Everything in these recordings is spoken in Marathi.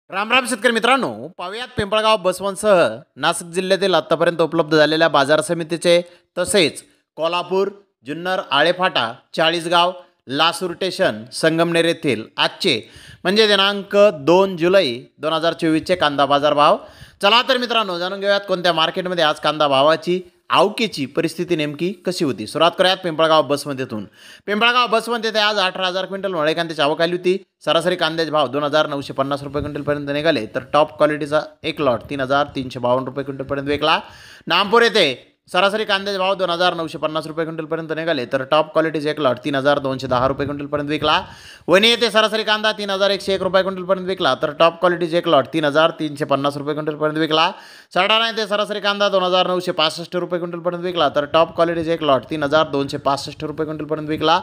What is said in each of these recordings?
राम राम शेतकरी मित्रांनो, पाहुयात पिंपळगाव बसवंतसह नाशिक जिल्ह्यातील आत्तापर्यंत उपलब्ध झालेल्या बाजार समितीचे तसेच कोल्हापूर, जुन्नर, आळेफाटा, चाळीसगाव, लासूर स्टेशन, संगमनेर येथील आजचे म्हणजे दिनांक 2 जुलै 2024चे कांदा बाजार भाव. चला तर मित्रांनो, जाणून घेऊयात कोणत्या मार्केटमध्ये आज कांदा भावाची आवकेची परिस्थिती नेमकी कशी होती. सुरुवात करूयात पिंपळगाव बसमध्येतून. पिंपळगाव बसमध्ये येथे आज 18,000 क्विंटल मळे कांद्याची आवक आली होती. सरासरी कांद्याचे भाव 2,950 रुपये क्विंटलपर्यंत निघाले. तर टॉप क्वालिटीचा एक लॉट 3,352 रुपये क्विंटलपर्यंत विकला. नामपूर येथे सरासरी कांद्याचे भाव 2,950 रुपये क्विंटलपर्यंत निघाले. तर टॉप क्वालिटीचे एक लॉट 3,210 रुपये क्विंटलपर्यंत विकला. वणी येथे सरासरी कांदा 3,101 रुपये क्विंटलपर्यंत विकला. तर टॉप क्वालिटीचे एक लॉट 3,350 रुपये क्विंटलपर्यंत विकला. सटाणा येथे सरासरी कांदा 2,965 रुपये क्विंटलपर्यंत विकला. तर टॉप क्वालिटीचे एक लॉट 3,265 रुपये क्विंटलपर्यंत विकला.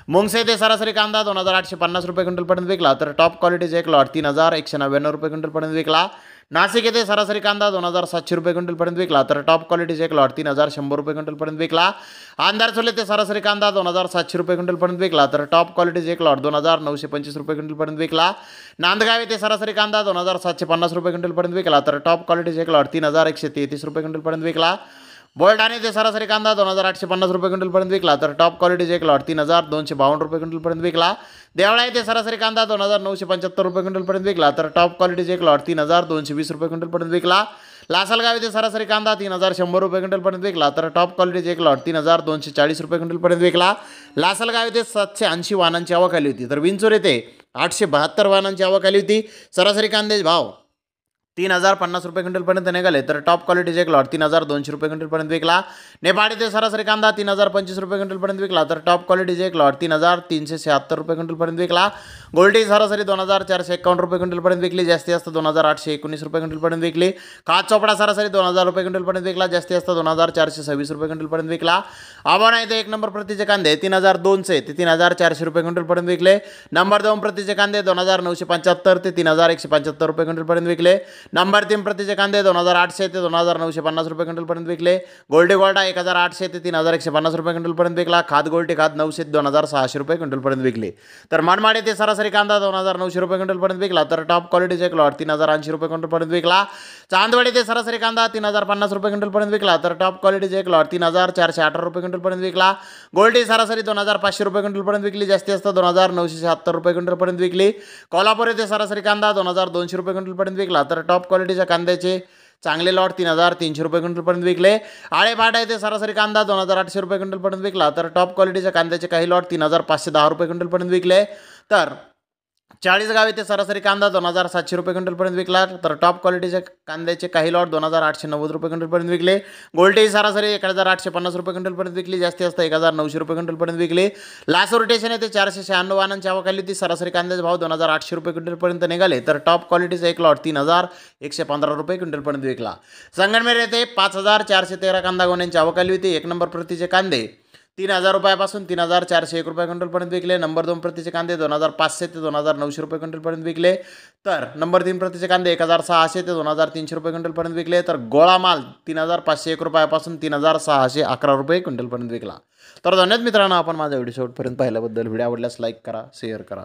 मुंगसे येथे सरासरी कांदा 2,850 रुपये क्विंटलपर्यंत विकला. तर टॉप क्वालिटीचे एक लॉट 3,199 रुपये क्विंटलपर्यंत विकला. नाशिक येथे सरासरी कांदा 2,700 रुपये क्विंटलपर्यंत विकला. तर टॉप क्वालिटीचे एक लॉट 3,100 रुपये क्विंटलपर्यंत विकला. आंधारसोल येथे सरासरी कांदा 2,700 रुपये क्विंटलपर्यंत विकला. तर टॉप क्वालिटीचे एक लॉट 2,925 रुपये क्विंटलपर्यंत विकला. नांदगाव येथे सरासरी कांदा 2,750 रुपये क्विंटलपर्यंत विकला. तर टॉप क्वालिटीचे एक लॉट 3,133 रुपये क्विंटलपर्यंत विकला. बुलढाणा येथे सरासरी कांदा 2,850 रुपये क्विंटलपर्यंत विकला. तर टॉप क्वालिटीचे एक लॉट 3,252 रुपये क्विंटलपर्यंत विकला. देवळा येथे सरासरी कांदा 2,975 रुपये क्विंटलपर्यंत विकला. तर टॉप क्वालिटीचे एक लॉट 3,220 रुपये क्विंटलपर्यंत विकला. लासलगाव येथे सरासरी कांदा 3,100 रुपये क्विंटलपर्यंत विकला. तर टॉप क्वालिटीचे एक लॉट 3,240 रुपये क्विंटलपर्यंत विकला. लासलगाव येथे 780 वाहनांची आवक आली होती. तर विंचूर येथे 872 वाहनांची आवक आली होती. सरासरी कांद्याचे भाव 3,050 रुपये क्विंटलपर्यंत निघाले. तर टॉप क्वालिटीचे एक लॉट 3,200 रुपये क्विंटलपर्यंत विकला. नेपाळ येथे सरासरी कांदा 3,025 रुपये क्विंटलपर्यंत विकला. तर टॉप क्वालिटीचे एक लॉट 3,376 रुपये क्विंटलपर्यंत विकला. गोल्टी सरासरी 2,451 रुपये क्विंटलपर्यंत विकली. जास्तीत जास्त 2,819 रुपये क्विंटलपर्यंत विकली. काच चोपडा सरासरी 2,000 रुपये क्विंटलपर्यंत विकला. जास्तीत जास्त 2,426 रुपये क्विंटलपर्यंत विकला. आव्हाना येथे एक नंबर प्रतीचे कांदे 3,200 ते 3,400 रुपये क्विंटलपर्यंत विकले. नंबर 2 प्रतीचे कांदे 2,975 ते 3,175 रुपये क्विंटलपर्यंत विकले. नंबर 3 प्रतीचे कांदे 2,800 ते 2,950 रुपये क्विंटलपर्यंत विकले. गोल्डी गोल्डा 1,800 ते 3,150 रुपये क्विंटलपर्यंत विकला. खाद गोल्टी खाद 900 ते 2,600 रुपये क्विंटलपर्यंत विकले. तर मनमाड येथे सरासरी कांदा 2,900 रुपये क्विंटलपर्यंत विकला. तर टॉप क्वालिटीचे एक लॉट 3,080 रुपये क्विंटलपर्यंत विकला. चांदवड येथे सरासरी कांदा 3,050 रुपये क्विंटलपर्यंत विकला. तर टॉप क्वालिटीचे एक लॉट 3,418 रुपये क्विंटलपर्यंत विकला. गोल्टी सरासरी 2,500 रुपये क्विंटलपर्यंत विकली. जास्तीत जास्त 2,976 रुपये क्विंटलपर्यंत विकली. कोल्हापूर येथे सरासरी कांदा 2,200 रुपये क्विंटलपर्यंत विकला. तर टॉप क्वालिटीच्या कांद्याचे चांगले लॉट 3,300 रुपये क्विंटलपर्यंत विकले. आळेफाटा येथे सरासरी कांदा 2,800 रुपये क्विंटलपर्यंत विकला. तर टॉप क्वालिटीच्या कांद्याचे काही लॉट 3,510 रुपये क्विंटलपर्यंत विकले. तर चाळीसगाव येथे सरासरी कांदा 2,700 रुपये क्विंटलपर्यंत विकला. तर टॉप क्वालिटीच्या कांद्याचे काही लॉट 2,890 रुपये क्विंटलपर्यंत विकले. गोल्टी सरासरी 1,850 रुपये क्विंटलपर्यंत विकली. जास्तीत जास्त 1,900 रुपये क्विंटलपर्यंत विकली. लासूर स्टेशन येथे 496 वाहनांची आवक आली होती. सरासरी कांद्याचे भाव 2,800 रुपये क्विंटलपर्यंत निघाले. तर टॉप क्वालिटीचा एक लॉट 3,115 रुपये क्विंटलपर्यंत विकला. संगमनेर येथे 5,413 कांदा गोण्यांची आवक आली होती. एक नंबर प्रतीचे कांदे 3,000 रुपयापासून 3,401 रुपये क्विंटलपर्यंत विकले. नंबर 2 प्रतीचे कांदे 2,500 ते 2,900 रुपये क्विंटलपर्यंत विकले. तर नंबर 3 प्रतीचे कांदे 1,600 ते 2,300 रुपये क्विंटलपर्यंत विकले. तर गोळा माल 3,501 रुपयापासून 3,611 रुपये क्विंटलपर्यंत विकला. तर धन्यवाद मित्रांनो, आपण माझा व्हिडिओ शेवटपर्यंत पाहिल्याबद्दल. व्हिडिओ आवडल्यास लाईक करा, शेअर करा.